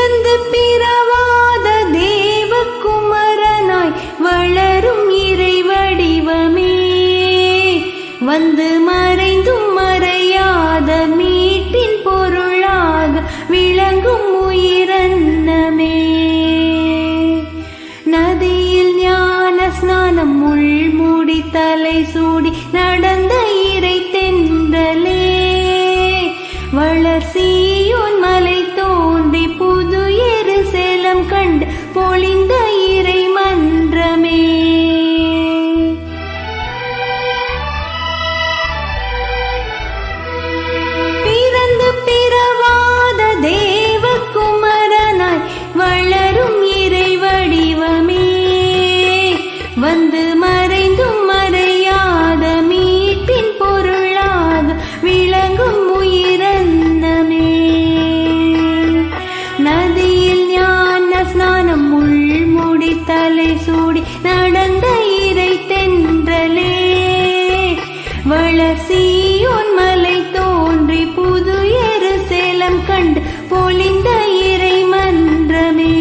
பிறந்து பிறவாத தேவகுமரனாய் வளரும் இறை வடிவமே, வந்து மறைந்தும் மறையாத மீட்பின் பொருளாக விளங்கும் உயிரன்னமே. நதியில் ஞான ஸ்நானம் முள்மூடி தலை சூடி நடந்த இறை தென்றலே, வளர்சியோன் மலை தோன்றி புது எருசலேம் கண்டு பொழிந்த இறை மன்றமே. பிறந்து பிறவாத தேவகுமரனாய் வளரும் இறை வடிவமே, வந்து மறைந்தும் மறையாத மீட்பின் பொருளாக விளங்கும் உயிரன்னமே. நதியில் ஞான ஸ்நானம் முள்மூடி தலை சூடி நடந்த இறை தென்றலே, வளர்சியோன் மலை தோன்றி புது எருசலேம் கண்டு பொழிந்த இறை மன்றமே.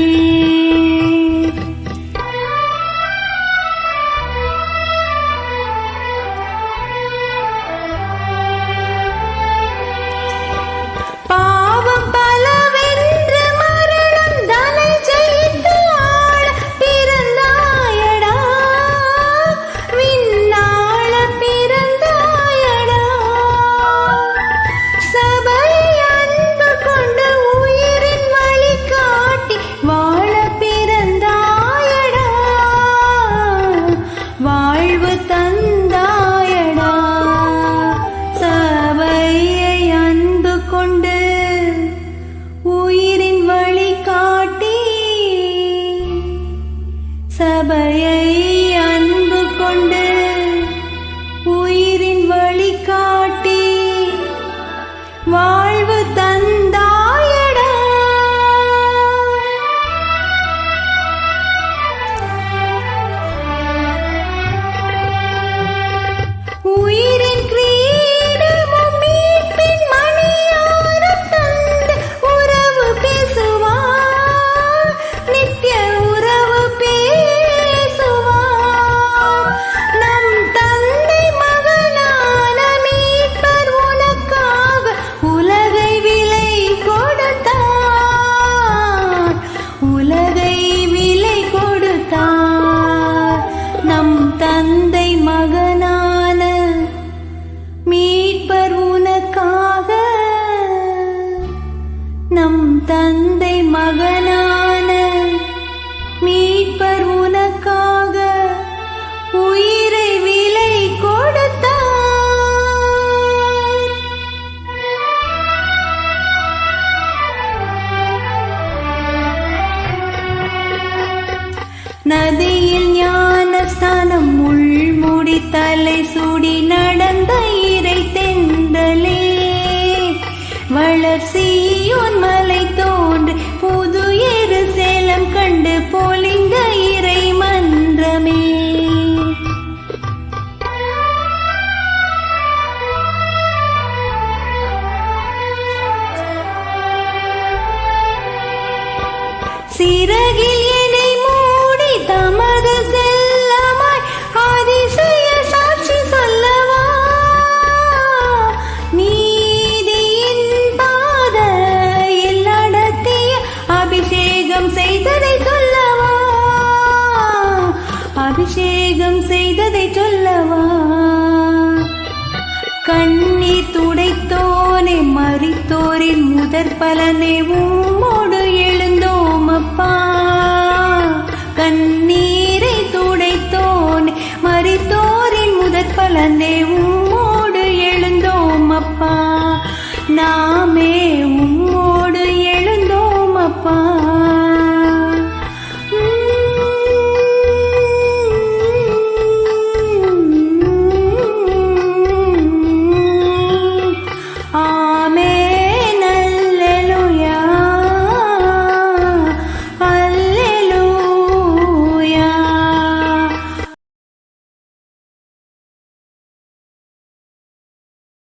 பாவம் பலவென்று மரணம் தலை ஜெயித்து ஆள பிறந்தாயடா, விண்ணாள பிறந்தாயடா. சபையை அன்பு கொண்டு உயிரின் வழி காட்டி வாழ பிறந்தாயடா, வாழ்வு தந்தாயடா. சபையை அன்பு கொண்டு உயிரின் வழி காட்டி, சபையை அன்பு கொண்டு உயிரின் வழி காட்டி வாழ்வு தந்தாயடா. உயிரின் கிரீடமும் மீட்பின் மணியாரம் தந்து உறவு பேசுவார், நித்திய உறவு பேசுவார். நம் தந்தை மகனான மீட்பர் உனக்காக உலகை விலை கொடுத்தார், உலகை விலை கொடுத்தார். நம் தந்தை மகனான மீட்பர் உனக்காக, நம் தந்தை மகனான மீட்பர் உனக்காக உயிரை விலை கொடுத்தார். நதியில் ஞான ஸ்நானம் முள்மூடி தலை சூடி நடந்த இறை தென்றலே, வளர்சியோன் மலை தோன்றி புது எருசலேம் கண்டு பொழிந்த இறை மன்றமே. சிறகில் என்னை மூடி தமது செல்லமாய் அதிசய சாட்சி சொல்லவா, நீதியின் பாதையில் நடத்திய அபிஷேகம் செய்ததை சொல்லவா, அபிஷேகம் செய்ததை சொல்லவா. கண்ணீர் துடைத்தோனே மரித்தோரின் முதற் பலனே உம்மோடு எழுந்தோம் அப்பா. கண்ணீரை துடைத்தோனே மரித்தோரின் முதற் பலனே உம்மோடு எழுந்தோம் அப்பா. நான்